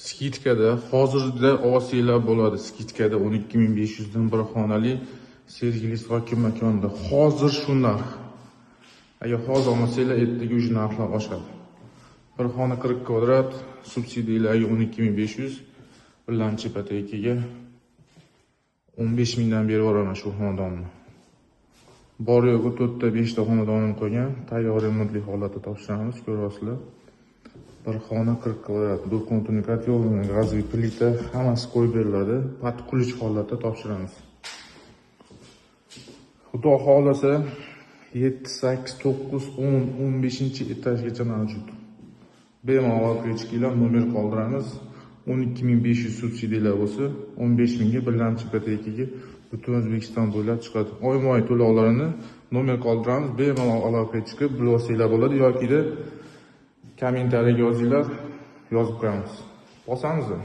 Skitkada hozirda olsanglar bo'ladi. Skitkada 12500 dan bir xonali Sergelis hokim makonida. Hozir shu narx. Agar hozir olmasanglar, ertaga uch narxlar oshadi. Bir xona 40 kvadrat, subsidiyalarga 12500, birinchi ipotekaga 15000 dan berib yuboraman shu xonadonni. Bor yo'g'i 4 ta 5 ta xonadonim qolgan, tayyor remontli holatda topshiramiz, ko'rasizlar. Bir xona 40 kvadrat, do'konturni kotel, gazli plita, hammasi qo'yib beriladi. Pat qulish holatda topshiramiz. Xudo xolasa 7, 8, 9, 10, 15-etajgacha mavjud. Bemalol aloqaga chiqinglar, nomer qoldiramiz. 12500 subsidiyalar bo'lsa, 15000 ga birinchi ipotekaga butun O'zbekiston bo'ylab chiqadi. Oyma-oy to'lovlarini nomer qoldiramiz, bemalol aloqaga chiqib bilib olsanglar bo'ladi yoki kommentariyaga yozinglar, yozib qo'yamiz. Bosamizmi?